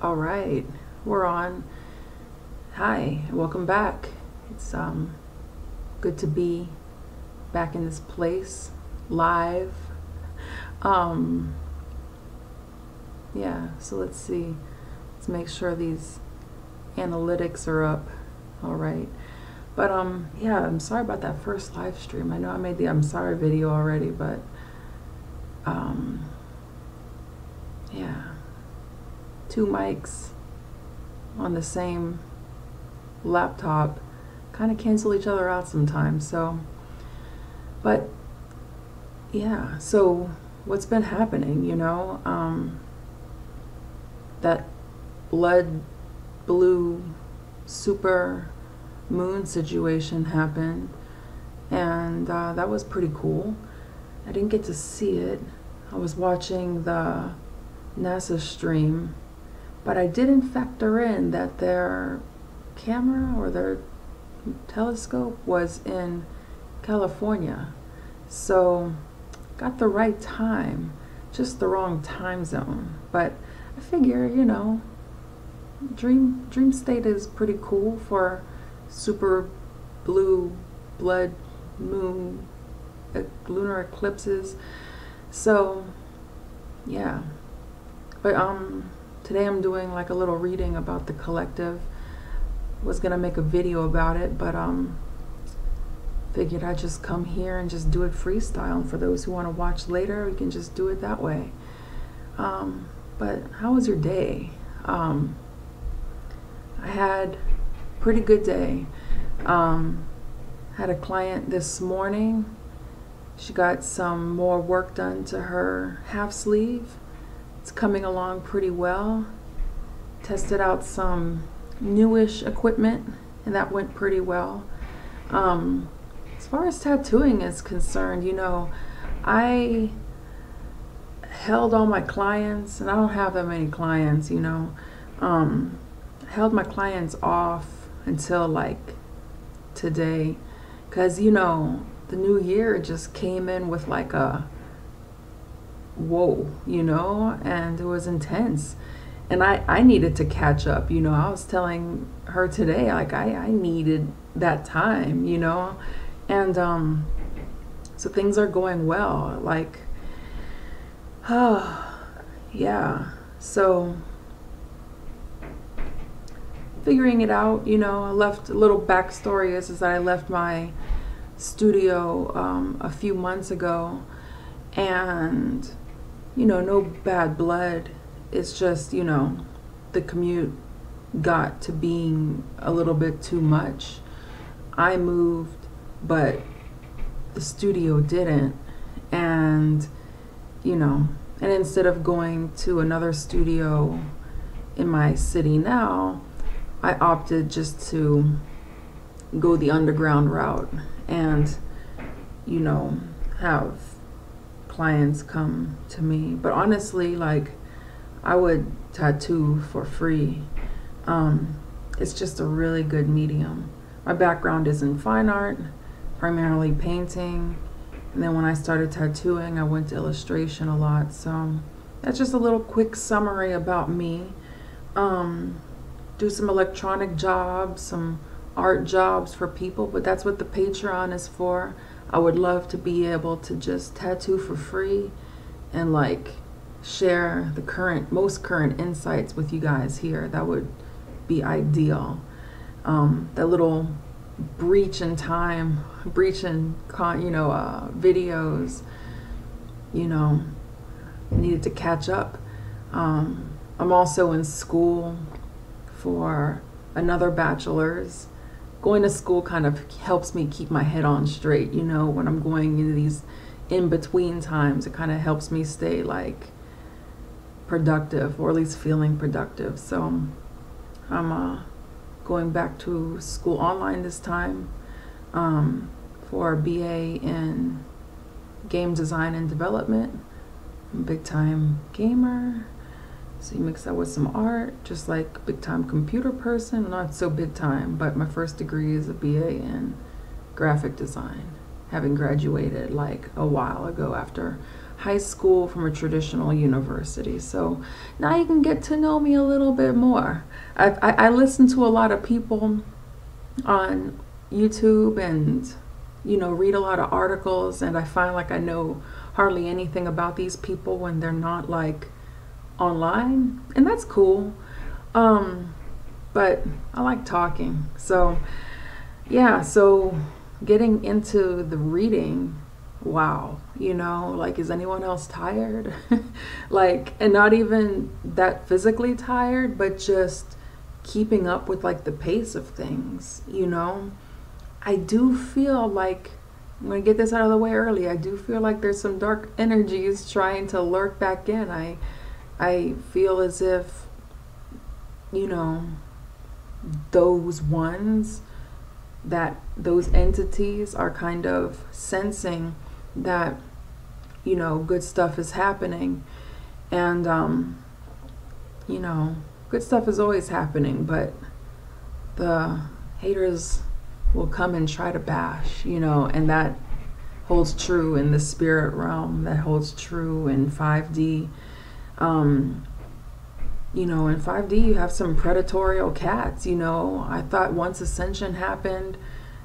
All right, we're on. Hi, welcome back. It's good to be back in this place live. Um yeah, so let's see. Let's make sure these analytics are up. All right. But yeah, I'm sorry about that first live stream. I know I made the I'm sorry video already, but yeah. Two mics on the same laptop kind of cancel each other out sometimes. So, but yeah, so what's been happening, that blood blue super moon situation happened, and that was pretty cool. I didn't get to see it. I was watching the NASA stream, but I didn't factor in that their camera or their telescope was in California. So got the right time, just the wrong time zone. But I figure, dream state is pretty cool for super blue blood moon lunar eclipses. So yeah. But today I'm doing like a little reading about the collective. Was gonna make a video about it, but figured I'd just come here and just do it freestyle. And for those who want to watch later, we can just do it that way. But how was your day? I had a pretty good day. Had a client this morning. She got some more work done to her half sleeve. It's coming along pretty well. Tested out some newish equipment, and that went pretty well. As far as tattooing is concerned, I held all my clients, and I don't have that many clients, held my clients off until like today, because the new year just came in with like a whoa, and it was intense. And I needed to catch up, I was telling her today, like I needed that time, and so things are going well, like, yeah, so figuring it out, I left a little backstory is that I left my studio a few months ago, and no bad blood. It's just, the commute got to being a little bit too much. I moved, but the studio didn't. And, and instead of going to another studio in my city now, I opted just to go the underground route and, have clients come to me. But honestly, like, I would tattoo for free. It's just a really good medium. My background is in fine art, primarily painting, and then when I started tattooing, I went to illustration a lot. So that's just a little quick summary about me. Do some electronic jobs, some art jobs for people, but that's what the Patreon is for. I would love to be able to just tattoo for free and like share the most current insights with you guys here. That would be ideal. That little breach in time, videos, needed to catch up. I'm also in school for another bachelor's. Going to school kind of helps me keep my head on straight, when I'm going into these in-between times. It kind of helps me stay like productive, or at least feeling productive. So I'm going back to school online this time for a BA in game design and development. I'm a big time gamer, so you mix that with some art, just like big time computer person. Not so big time, but my first degree is a BA in graphic design. having graduated like a while ago after high school from a traditional university. So now you can get to know me a little bit more. I listen to a lot of people on YouTube and, you know, read a lot of articles, and I find like I know hardly anything about these people when they're not like online, and that's cool. But I like talking. So yeah, so getting into the reading, wow, you know, like, is anyone else tired? Like, and not even that physically tired, but just keeping up with like the pace of things, you know? I do feel like, I'm gonna get this out of the way early, I do feel like there's some dark energies trying to lurk back in. I feel as if, you know, those ones, that those entities are kind of sensing that, you know, good stuff is happening. And, you know, good stuff is always happening, but the haters will come and try to bash, you know, and that holds true in the spirit realm, that holds true in 5D. You know, in 5D you have some predatorial cats, you know. I thought once Ascension happened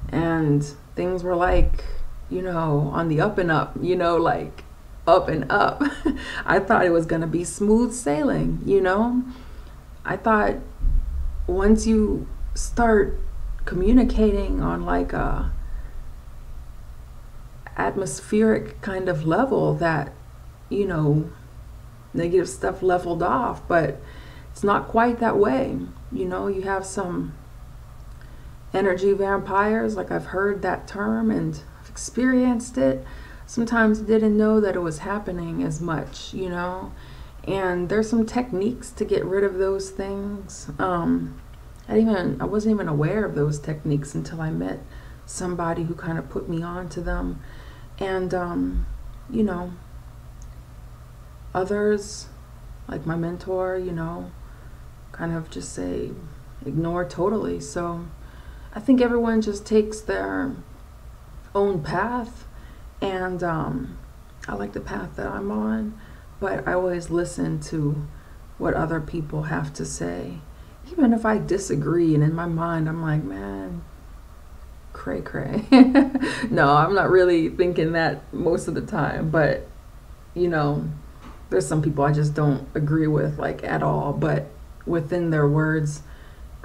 and things were like, you know, on the up and up, you know, like up and up. I thought it was going to be smooth sailing, you know. I thought once you start communicating on like a atmospheric kind of level, that, you know, negative stuff leveled off, but it's not quite that way. You know, you have some energy vampires, like I've heard that term and I've experienced it. Sometimes didn't know that it was happening as much, you know. And there's some techniques to get rid of those things. I wasn't even aware of those techniques until I met somebody who kind of put me on to them. And you know, others, like my mentor, you know, kind of just say ignore totally. So I think everyone just takes their own path, and I like the path that I'm on, but I always listen to what other people have to say, even if I disagree, and in my mind I'm like, man, cray cray. No, I'm not really thinking that most of the time, but you know, there's some people I just don't agree with like at all, but within their words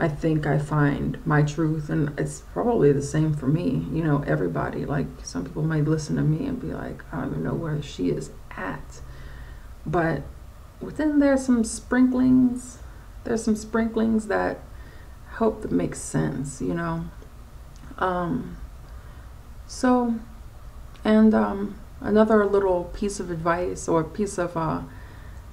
I think I find my truth, and it's probably the same for me, you know. Everybody, like, some people might listen to me and be like, I don't even know where she is at, but within there's some sprinklings that hope that makes sense, you know. So, and another little piece of advice or piece of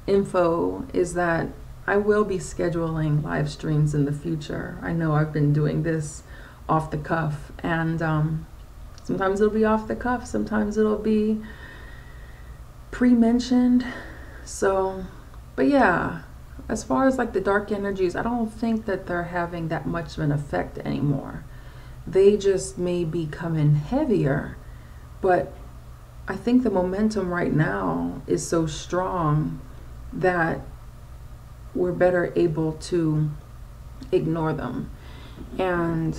info is that I will be scheduling live streams in the future. I know I've been doing this off the cuff, and sometimes it'll be off the cuff, sometimes it'll be pre-mentioned. So, but yeah, as far as like the dark energies, I don't think that they're having that much of an effect anymore. They just may be coming heavier, but I think the momentum right now is so strong that we're better able to ignore them. And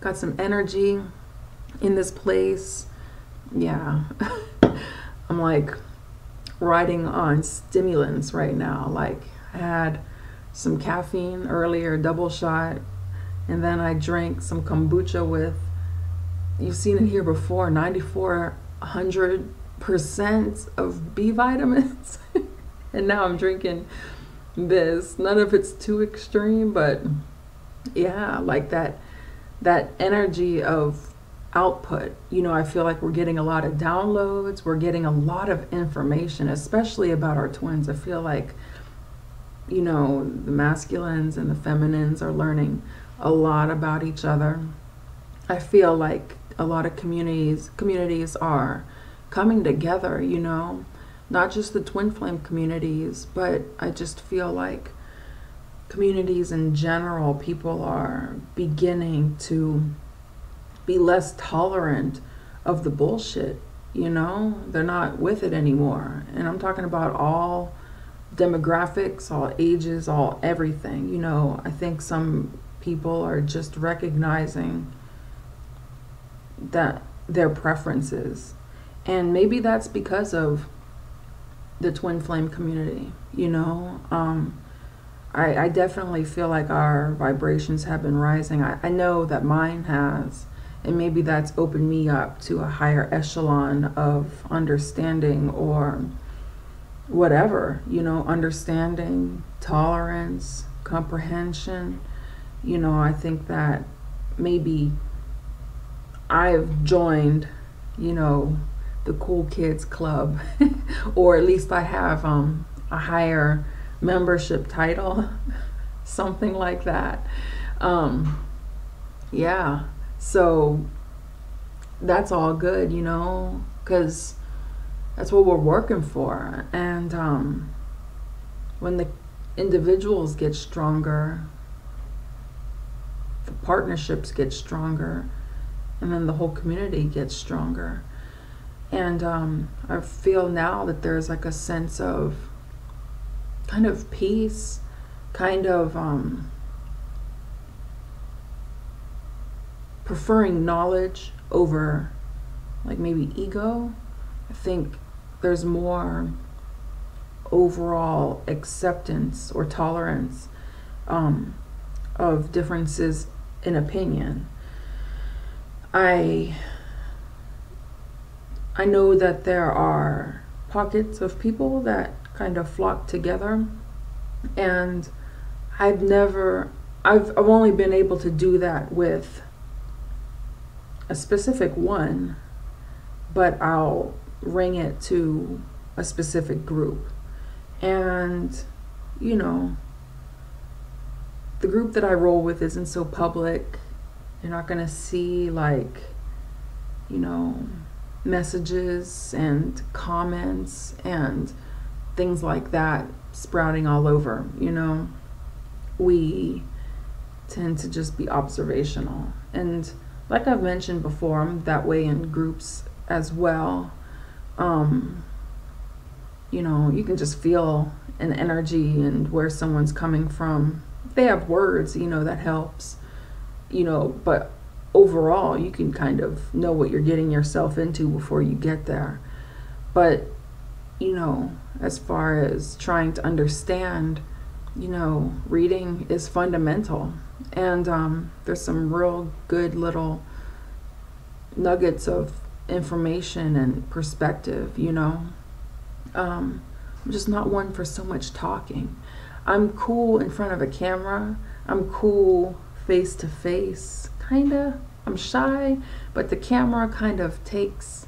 got some energy in this place. Yeah. I'm like riding on stimulants right now. Like, I had some caffeine earlier, double shot, and then I drank some kombucha with, you've seen it here before, 9,400% of B vitamins. And now I'm drinking this. None of it's too extreme, but yeah, like that energy of output. You know, I feel like we're getting a lot of downloads, we're getting a lot of information, especially about our twins. I feel like, you know, the masculines and the feminines are learning a lot about each other. I feel like a lot of communities are coming together, you know, not just the twin flame communities, but I just feel like communities in general, people are beginning to be less tolerant of the bullshit, you know? They're not with it anymore. And I'm talking about all demographics, all ages, all everything, you know? I think some people are just recognizing that their preferences. And maybe that's because of the twin flame community, you know? I definitely feel like our vibrations have been rising. I know that mine has. And maybe that's opened me up to a higher echelon of understanding or whatever, you know, understanding, tolerance, comprehension. You know, I think that maybe I've joined, you know, the cool kids club, or at least I have a higher membership title, something like that. Yeah. So that's all good, you know, because that's what we're working for. And when the individuals get stronger, the partnerships get stronger, and then the whole community gets stronger. And I feel now that there's like a sense of kind of peace, kind of preferring knowledge over like maybe ego. I think there's more overall acceptance or tolerance of differences in opinion. I know that there are pockets of people that kind of flock together, and I've only been able to do that with a specific one, but I'll ring it to a specific group. And, you know, the group that I roll with isn't so public. You're not gonna see like, you know, messages and comments and things like that sprouting all over, you know. We tend to just be observational. And like I've mentioned before, I'm that way in groups as well. You know, you can just feel an energy and where someone's coming from. If they have words, you know, that helps, you know, but overall you can kind of know what you're getting yourself into before you get there. But, you know, as far as trying to understand, you know, reading is fundamental. And there's some real good little nuggets of information and perspective, you know. I'm just not one for so much talking. I'm cool in front of a camera. I'm cool face to face, kinda. I'm shy, but the camera kind of takes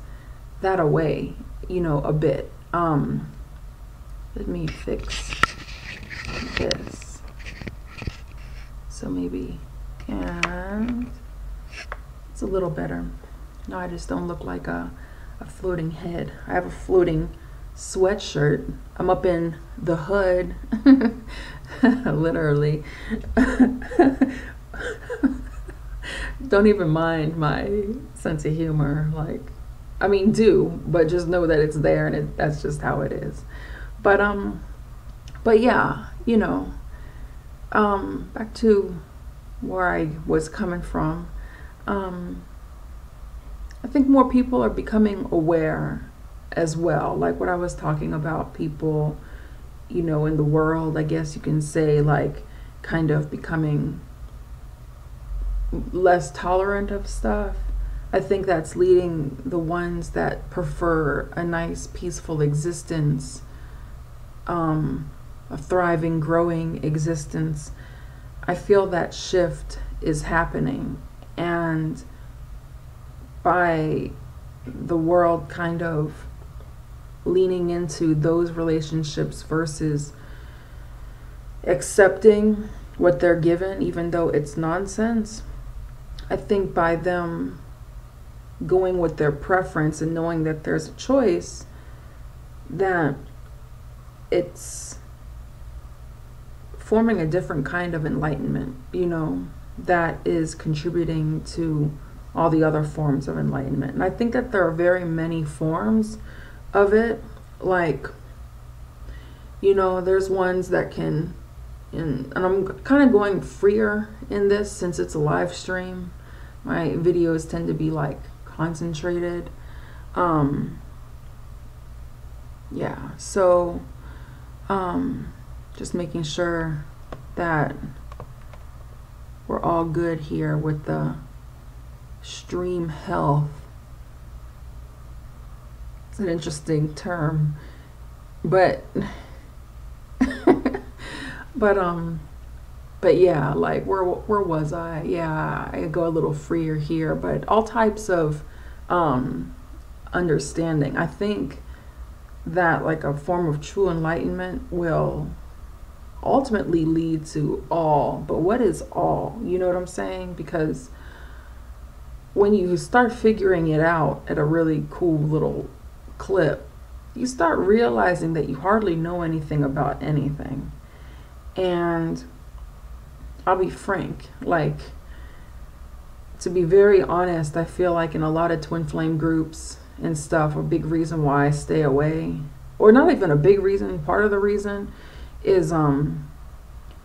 that away, you know, a bit. Let me fix this. So maybe, and it's a little better. No, I just don't look like a floating head. I have a floating sweatshirt. I'm up in the hood, literally. Don't even mind my sense of humor. Like, I mean, do, but just know that it's there, and that's just how it is. But yeah, you know, back to where I was coming from. I think more people are becoming aware as well. Like what I was talking about, people, you know, in the world, I guess you can say, like, kind of becoming less tolerant of stuff. I think that's leading the ones that prefer a nice, peaceful existence, a thriving, growing existence. I feel that shift is happening, and by the world kind of leaning into those relationships versus accepting what they're given, even though it's nonsense, I think by them going with their preference and knowing that there's a choice, that it's forming a different kind of enlightenment, you know, that is contributing to all the other forms of enlightenment. And I think that there are very many forms of it. Like, you know, there's ones that can, and I'm kind of going freer in this since it's a live stream. My videos tend to be like concentrated. Yeah, so just making sure that we're all good here with the stream health. It's an interesting term, but but yeah, like where was I? Yeah, I go a little freer here, but all types of understanding. I think that like a form of true enlightenment will ultimately lead to all. But what is all? You know what I'm saying? Because when you start figuring it out at a really cool little clip, you start realizing that you hardly know anything about anything. And I'll be frank, like, to be very honest, I feel like in a lot of twin flame groups and stuff, a big reason why I stay away, or not even a big reason, part of the reason is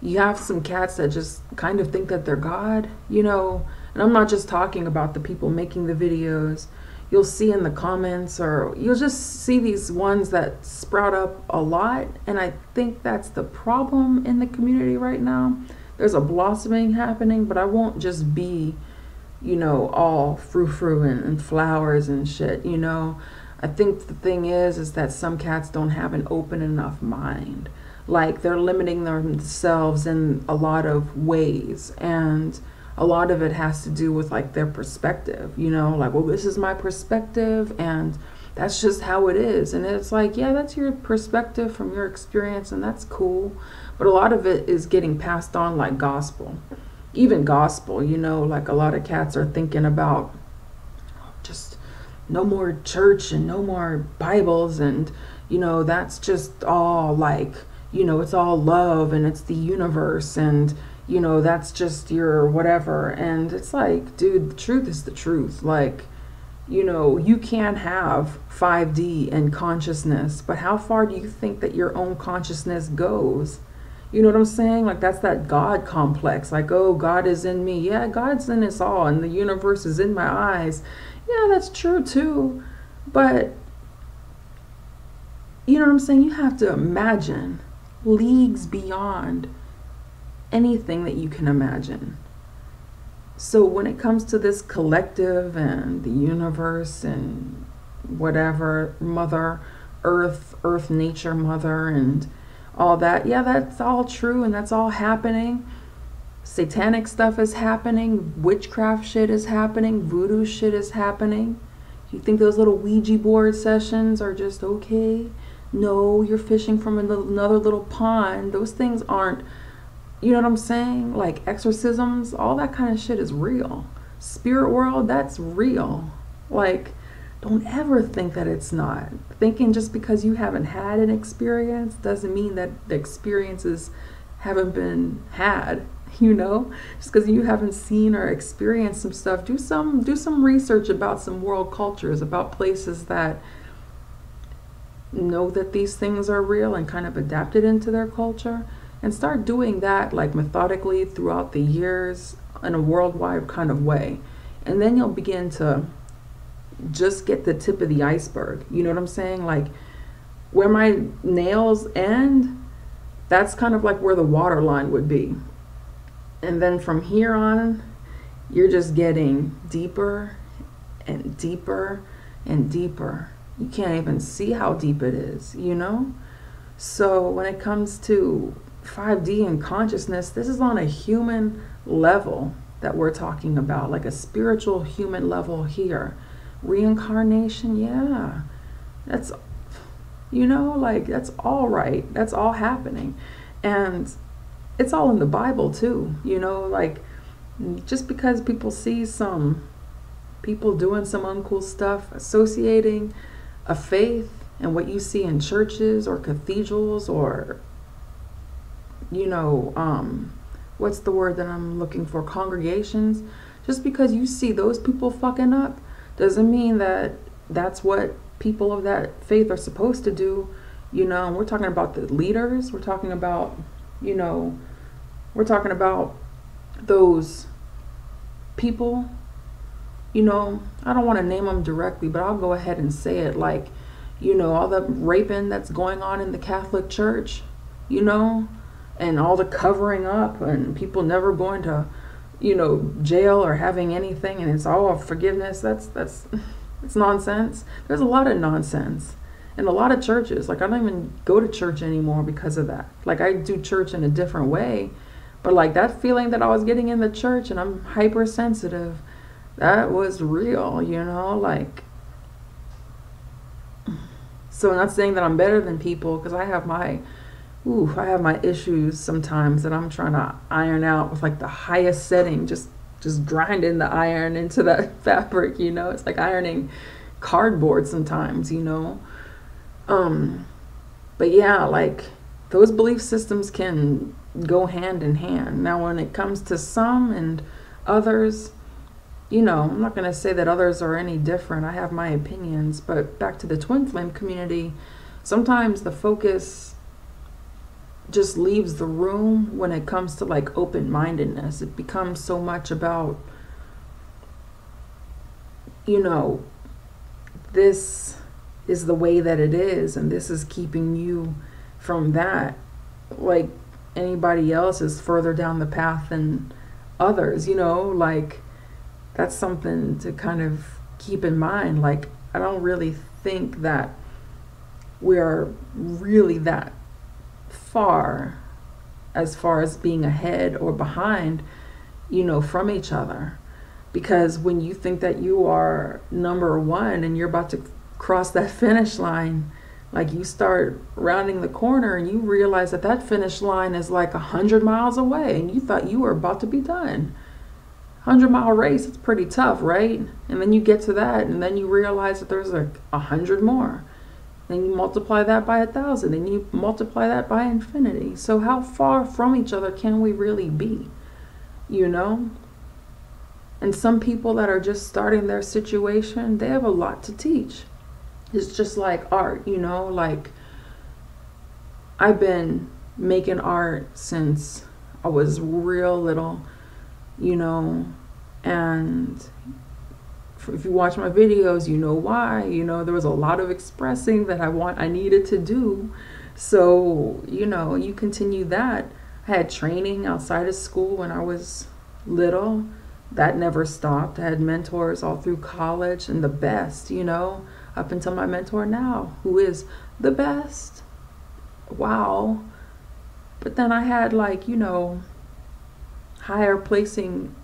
you have some cats that just kind of think that they're God, you know. And I'm not just talking about the people making the videos. You'll see in the comments, or you'll just see these ones that sprout up a lot. And I think that's the problem in the community right now. There's a blossoming happening, but I won't just be, you know, all frou-frou and flowers and shit, you know. I think the thing is that some cats don't have an open enough mind. Like, they're limiting themselves in a lot of ways, and a lot of it has to do with like their perspective, you know, like, well, this is my perspective and that's just how it is. And it's like, yeah, that's your perspective from your experience, and that's cool. But a lot of it is getting passed on like gospel. Even gospel, you know, like a lot of cats are thinking about just no more church and no more Bibles, and, you know, that's just all like, you know, it's all love and it's the universe, and, you know, that's just your whatever. And it's like, dude, the truth is the truth. Like, you know, you can have 5D and consciousness, but how far do you think that your own consciousness goes? You know what I'm saying? Like, that's that God complex. Like, oh, God is in me. Yeah, God's in us all, and the universe is in my eyes. Yeah, that's true too. But, you know what I'm saying? You have to imagine leagues beyond anything that you can imagine. So when it comes to this collective and the universe and whatever, Mother Earth, Earth Nature Mother, and all that, yeah, that's all true and that's all happening. Satanic stuff is happening, witchcraft shit is happening, voodoo shit is happening. You think those little Ouija board sessions are just okay? No, you're fishing from another little pond. Those things aren't, you know what I'm saying? Like exorcisms, all that kind of shit is real. Spirit world, that's real. Like, don't ever think that it's not. Thinking just because you haven't had an experience doesn't mean that the experiences haven't been had, you know? Just because you haven't seen or experienced some stuff, do some research about some world cultures, about places that know that these things are real and kind of adapted into their culture, and start doing that like methodically throughout the years in a worldwide kind of way. And then you'll begin to just get the tip of the iceberg. You know what I'm saying? Like, where my nails end, that's kind of like where the water line would be. And then from here on, you're just getting deeper and deeper and deeper. You can't even see how deep it is, you know? So when it comes to 5D and consciousness, this is on a human level that we're talking about, like a spiritual human level here. Reincarnation, yeah, that's, you know, like, that's all right, that's all happening, and it's all in the Bible too, you know. Like, just because people see some people doing some uncool stuff, associating a faith and what you see in churches or cathedrals or you know, what's the word that I'm looking for? Congregations. Just because you see those people fucking up doesn't mean that that's what people of that faith are supposed to do. You know, we're talking about the leaders. We're talking about, you know, we're talking about those people. You know, I don't want to name them directly, but I'll go ahead and say it. Like, you know, all the raping that's going on in the Catholic Church, you know, and all the covering up and people never going to, you know, jail or having anything, and it's all forgiveness. That's it's nonsense. There's a lot of nonsense in a lot of churches. Like, I don't even go to church anymore because of that. Like, I do church in a different way, but like that feeling that I was getting in the church, and I'm hypersensitive, that was real, you know, like. So I'm not saying that I'm better than people, because I have my issues sometimes that I'm trying to iron out with like the highest setting, just grinding the iron into that fabric, you know. It's like ironing cardboard sometimes, you know. But yeah, like those belief systems can go hand in hand. Now, when it comes to some and others, you know, I'm not going to say that others are any different. I have my opinions, but back to the twin flame community, sometimes the focus just leaves the room when it comes to like open-mindedness. It becomes so much about, you know, this is the way that it is, and this is keeping you from that. Like, anybody else is further down the path than others, you know, like, that's something to kind of keep in mind. Like, I don't really think that we're really that far as being ahead or behind, you know, from each other. Because when you think that you are number one and you're about to cross that finish line, like, you start rounding the corner and you realize that that finish line is like 100 miles away, and you thought you were about to be done. 100-mile race, it's pretty tough, right? And then you get to that, and then you realize that there's like 100 more. Then you multiply that by 1,000, and you multiply that by infinity. So how far from each other can we really be? You know? And some people that are just starting their situation, they have a lot to teach. It's just like art, you know? Like, I've been making art since I was real little, you know, and if you watch my videos, you know why. You know, there was a lot of expressing that I needed to do. So, you know, you continue that. I had training outside of school when I was little. That never stopped. I had mentors all through college, and the best, you know, up until my mentor now, who is the best. Wow. But then I had, like, you know, higher placing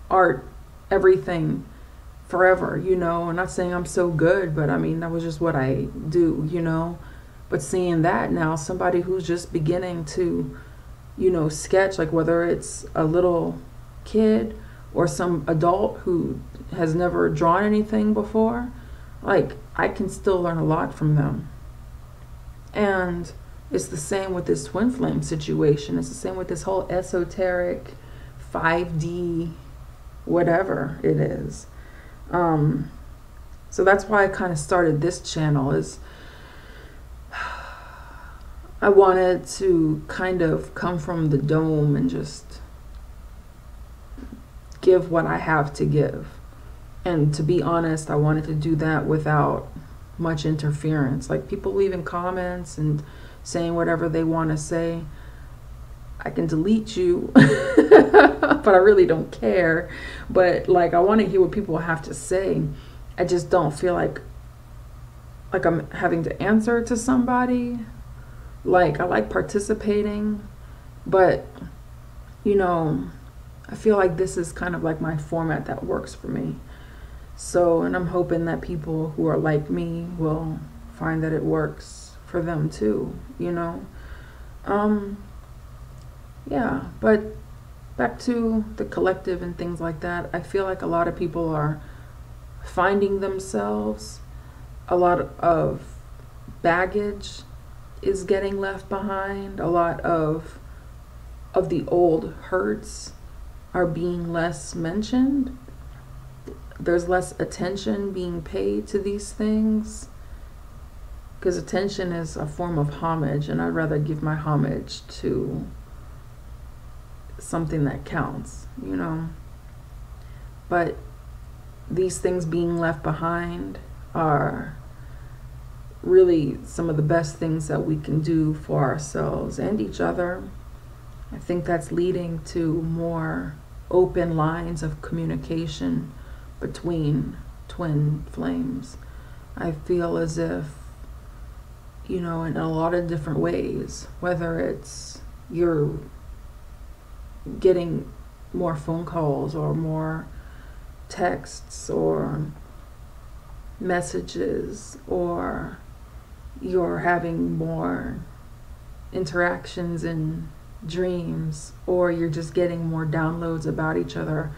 art, everything, forever, you know. I'm not saying I'm so good, but I mean, that was just what I do, you know. But seeing that now, somebody who's just beginning to, you know, sketch, like whether it's a little kid or some adult who has never drawn anything before, like, I can still learn a lot from them. And it's the same with this twin flame situation. It's the same with this whole esoteric 5D whatever it is. So that's why I kind of started this channel, is I wanted to kind of come from the dome and just give what I have to give. And to be honest, I wanted to do that without much interference. Like, people leaving comments and saying whatever they want to say, I can delete you, but I really don't care. But like, I want to hear what people have to say. I just don't feel like I'm having to answer to somebody. Like, I like participating, but, you know, I feel like this is kind of like my format that works for me. So, and I'm hoping that people who are like me will find that it works for them too, you know. Yeah, but back to the collective and things like that, I feel like a lot of people are finding themselves. A lot of baggage is getting left behind. A lot of of the old hurts are being less mentioned. There's less attention being paid to these things, because attention is a form of homage, and I'd rather give my homage to something that counts, you know. But these things being left behind are really some of the best things that we can do for ourselves and each other. I think that's leading to more open lines of communication between twin flames. I feel as if, you know, in a lot of different ways, whether it's you're getting more phone calls or more texts or messages, or you're having more interactions in dreams, or you're just getting more downloads about each other.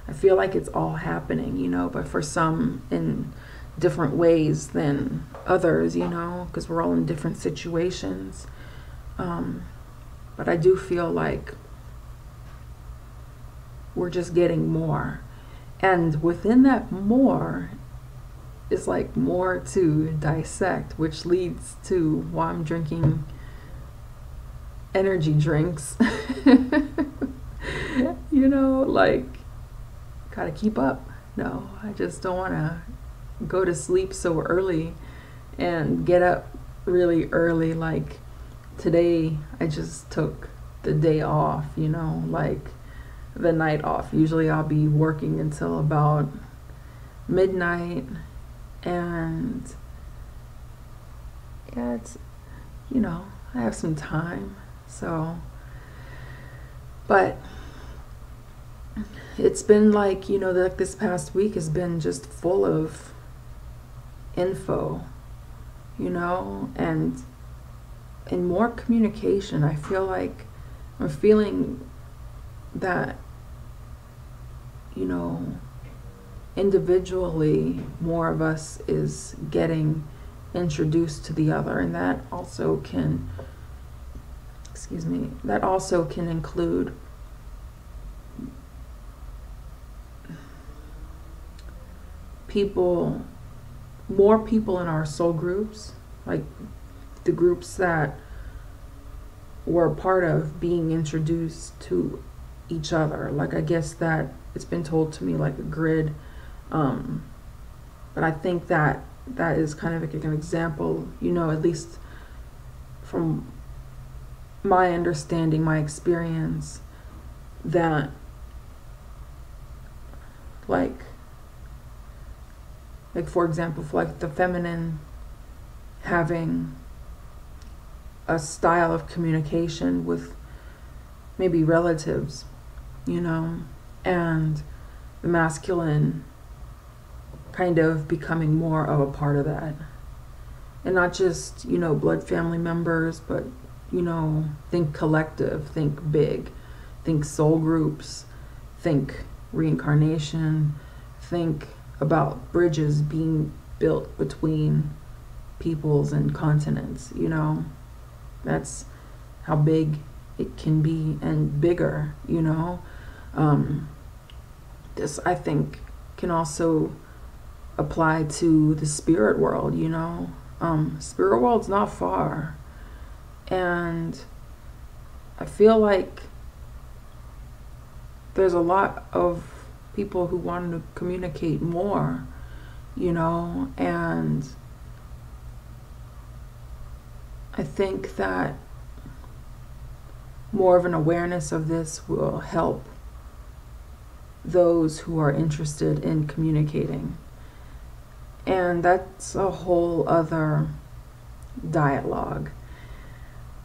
I feel like it's all happening, you know, but for some in different ways than others, you know, because we're all in different situations. But I do feel like we're just getting more. And within that more is like more to dissect, which leads to why I'm drinking energy drinks. You know, like, gotta keep up. No, I just don't want to go to sleep so early and get up really early. Like today, I just took the day off, you know, like the night off. Usually I'll be working until about midnight, and yeah, it's, you know, I have some time. So, but it's been like, you know, like this past week has been just full of info, you know, and more communication. I feel like I'm feeling that, you know, individually more of us is getting introduced to the other, and that also can, that also can include people, more people in our soul groups, like the groups that we're part of, being introduced to each other. Like, I guess that it's been told to me like a grid, but I think that that is kind of like an example, you know, at least from my understanding, my experience, that like for example, for like the feminine having a style of communication with maybe relatives, you know, and the masculine kind of becoming more of a part of that. And not just, you know, blood family members, but, you know, think collective, think big, think soul groups, think reincarnation, think about bridges being built between peoples and continents, you know. That's how big it can be, and bigger, you know. This, I think, can also apply to the spirit world, you know. Spirit world's not far, and I feel like there's a lot of people who want to communicate more, you know, and I think that more of an awareness of this will help those who are interested in communicating. And that's a whole other dialogue.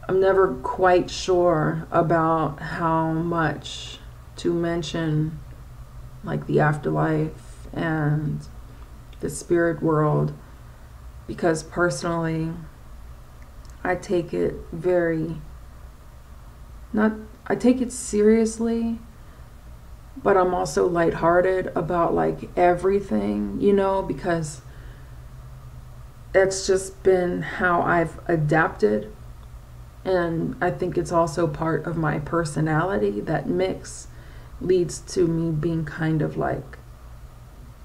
I'm never quite sure about how much to mention, like the afterlife and the spirit world, because personally I take it I take it seriously, but I'm also lighthearted about like everything, you know, because it's just been how I've adapted And I think it's also part of my personality. That mix leads to me being kind of like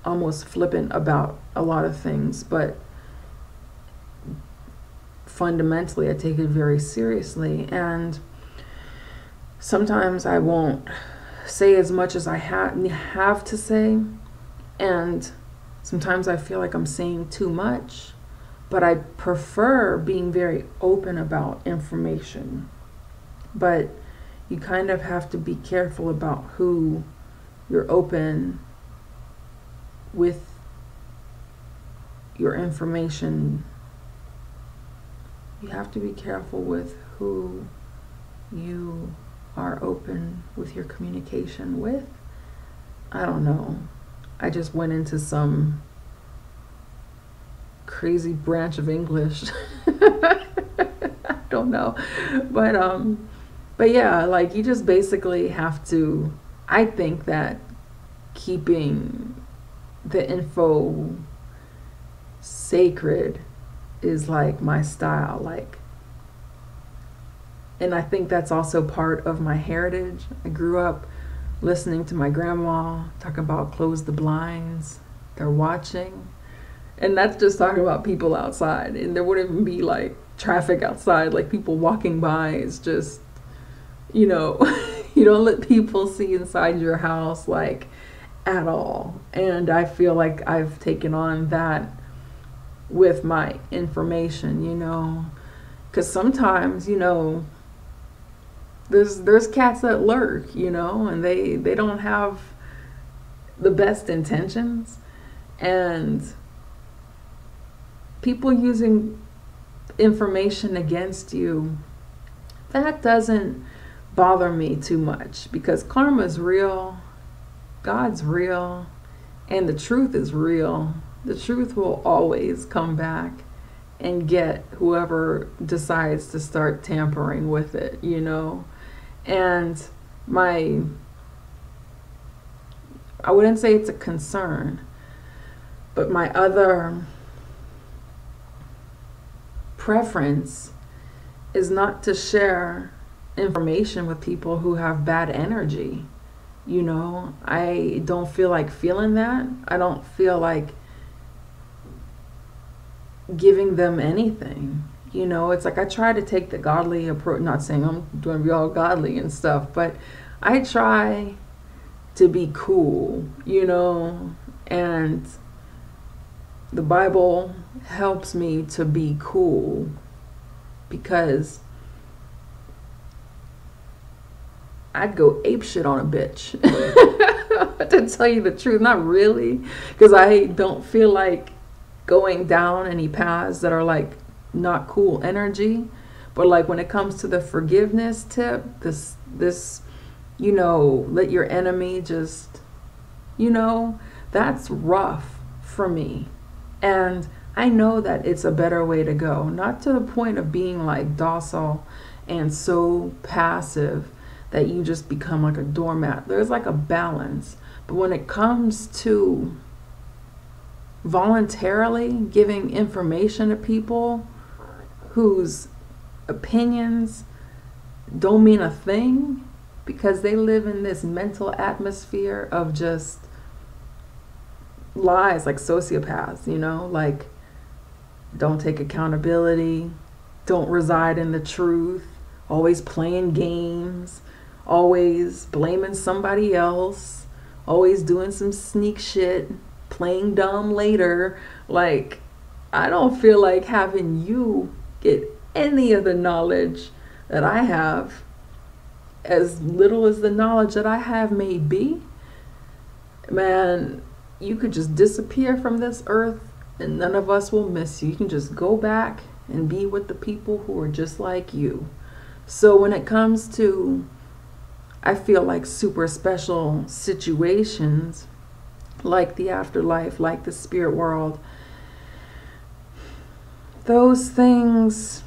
almost flippant about a lot of things, but fundamentally I take it very seriously. And sometimes I won't say as much as I have to say, and sometimes I feel like I'm saying too much, but I prefer being very open about information. But you kind of have to be careful about who you're open with your information. You have to be careful with who you are open with your communication with. I don't know. I just went into some crazy branch of English. I don't know. But yeah, like you just basically have to, I think that keeping the info sacred is like my style, like, and I think that's also part of my heritage. I grew up listening to my grandma talking about close the blinds, they're watching. And that's just talking about people outside, and there wouldn't even be like traffic outside, like people walking by. Is just, you know, you don't let people see inside your house like at all. And I feel like I've taken on that with my information, you know, because sometimes, you know, there's cats that lurk, you know, and they don't have the best intentions, and people using information against you, that doesn't bother me too much, because karma's real, God's real, and the truth is real. The truth will always come back and get whoever decides to start tampering with it, you know. And I wouldn't say it's a concern, but my other preference is not to share information with people who have bad energy. You know, I don't feel like feeling that. I don't feel like giving them anything. You know, it's like I try to take the godly approach, not saying I'm going to be all godly and stuff, but I try to be cool, you know, and the Bible helps me to be cool, because I'd go apeshit on a bitch. To tell you the truth, not really, because I don't feel like going down any paths that are like not cool energy. But like when it comes to the forgiveness tip, this, you know, let your enemy just, you know, that's rough for me. And I know that it's a better way to go, not to the point of being like docile and so passive that you just become like a doormat. There's like a balance. But when it comes to voluntarily giving information to people whose opinions don't mean a thing, because they live in this mental atmosphere of just lies, like sociopaths, you know, like don't take accountability, don't reside in the truth, always playing games, always blaming somebody else, always doing some sneak shit, playing dumb later. Like, I don't feel like having you get any of the knowledge that I have, as little as the knowledge that I have may be. Man, you could just disappear from this earth and none of us will miss you. You can just go back and be with the people who are just like you. So when it comes to, I feel like, super special situations like the afterlife, like the spirit world, those things,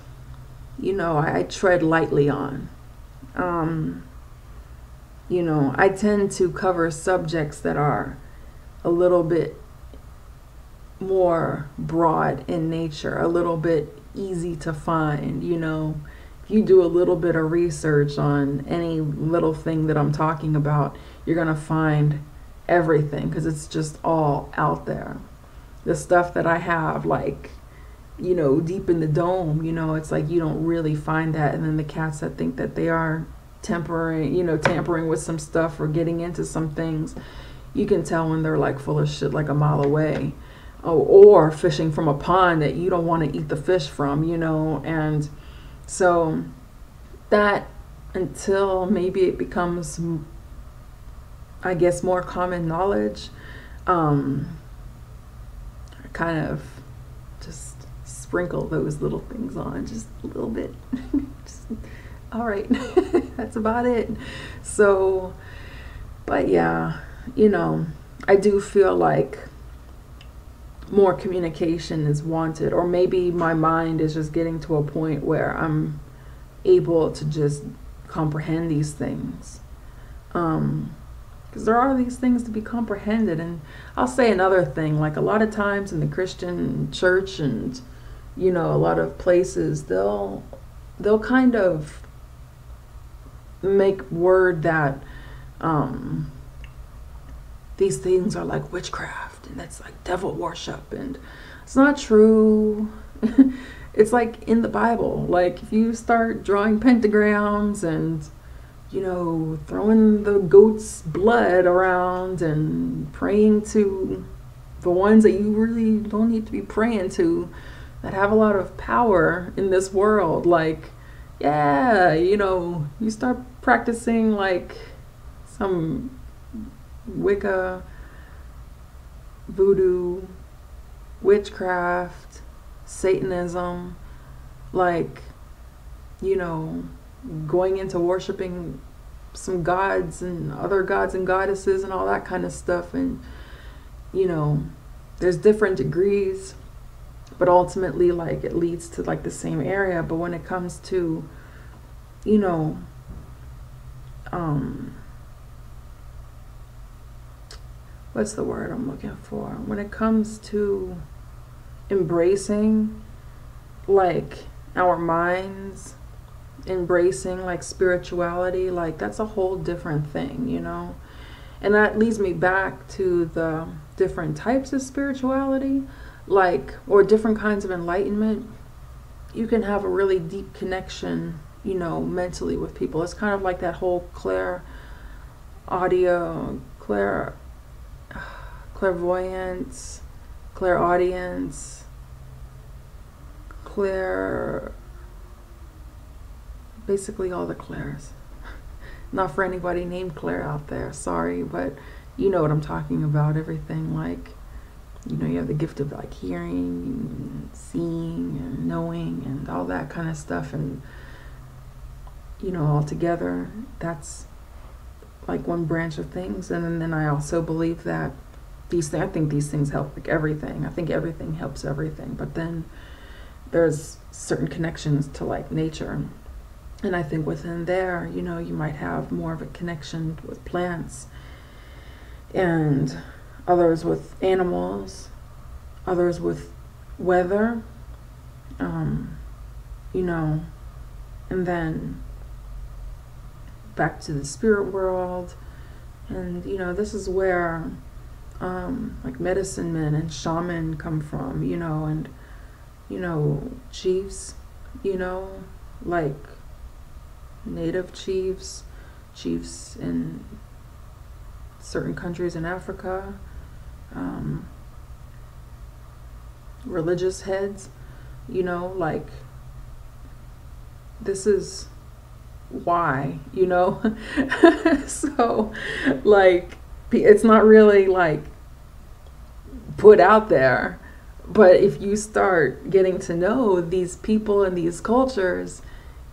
you know, I tread lightly on. You know, I tend to cover subjects that are a little bit more broad in nature, a little bit easy to find. You know, if you do a little bit of research on any little thing that I'm talking about, you're going to find everything, because it's just all out there. The stuff that I have, like, you know, deep in the dome, you know, it's like you don't really find that. And then the cats that think that they are tampering with some stuff or getting into some things, you can tell when they're like full of shit like a mile away. Or fishing from a pond that you don't want to eat the fish from, you know. And so that, until maybe it becomes, I guess, more common knowledge, I kind of just sprinkle those little things on just a little bit. Just, all right, that's about it. So, but yeah, you know, I do feel like more communication is wanted, or maybe my mind is just getting to a point where I'm able to just comprehend these things, because there are these things to be comprehended. And I'll say another thing, like a lot of times in the Christian church and, you know, a lot of places, they'll kind of make word that these things are like witchcraft and that's like devil worship, and it's not true. It's like in the Bible, like if you start drawing pentagrams and, you know, throwing the goat's blood around and praying to the ones that you really don't need to be praying to, that have a lot of power in this world, like, yeah, you know, you start practicing like some Wicca, voodoo, witchcraft, Satanism, like, you know, going into worshiping some gods and other gods and goddesses and all that kind of stuff. And, you know, there's different degrees, but ultimately, like, it leads to like the same area. But when it comes to, you know, what's the word I'm looking for? When it comes to embracing like our minds, embracing like spirituality, like that's a whole different thing, you know. And that leads me back to the different types of spirituality, like, or different kinds of enlightenment. You can have a really deep connection, you know, mentally with people. It's kind of like that whole clairvoyance, clairaudience, basically all the clairs. Not for anybody named Claire out there, sorry, but you know what I'm talking about. Everything, like, you know, you have the gift of like hearing and seeing and knowing and all that kind of stuff. And, you know, all together, that's like one branch of things. And then I also believe that I think these things help like everything. I think everything helps everything. But then there's certain connections to like nature. And I think within there, you know, you might have more of a connection with plants, and others with animals, others with weather, you know, and then back to the spirit world. And, you know, this is where like medicine men and shaman come from, you know, and, you know, chiefs, you know, like native chiefs in certain countries in Africa, religious heads, you know, like, this is why, you know. So, like, it's not really like put out there, but if you start getting to know these people and these cultures,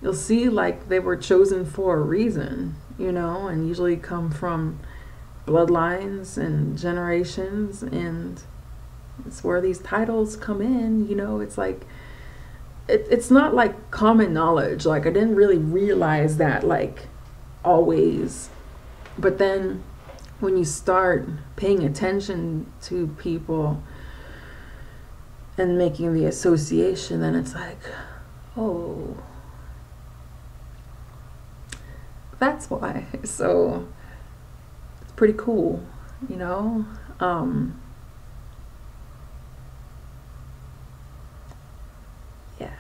you'll see like they were chosen for a reason, you know, and usually come from bloodlines and generations, and it's where these titles come in, you know. It's like, it's not like common knowledge. Like, I didn't really realize that, like, always. But then when you start paying attention to people and making the association, then it's like, oh, that's why. So it's pretty cool, you know. Yeah.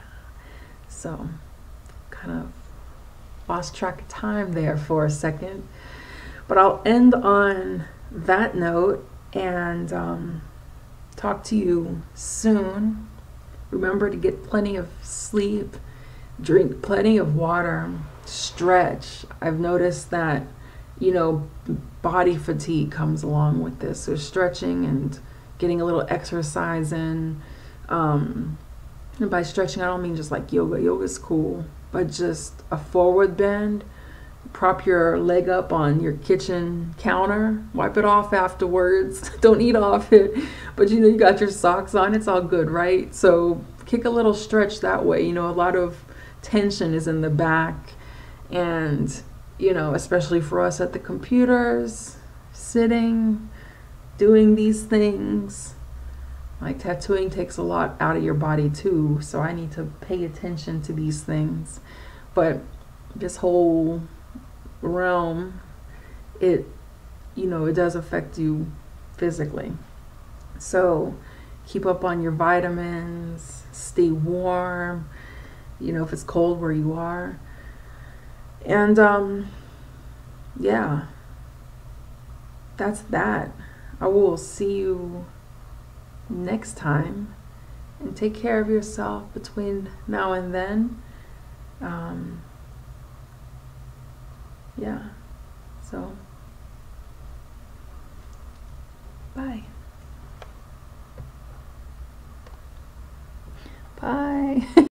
So kind of lost track of time there for a second, but I'll end on that note and talk to you soon. Remember to get plenty of sleep, drink plenty of water, stretch. I've noticed that, you know, body fatigue comes along with this. So stretching and getting a little exercise in. And by stretching, I don't mean just like yoga. Yoga's cool, but just a forward bend. Prop your leg up on your kitchen counter. Wipe it off afterwards. Don't eat off it. But you know, you got your socks on. It's all good, right? So kick a little stretch that way. You know, a lot of tension is in the back. And, you know, especially for us at the computers, sitting, doing these things. Like tattooing takes a lot out of your body too. So I need to pay attention to these things. But this whole realm, it, you know, it does affect you physically. So keep up on your vitamins, stay warm, you know, if it's cold where you are. And yeah, that's that. I will see you next time, and take care of yourself between now and then. Yeah, so bye. Bye.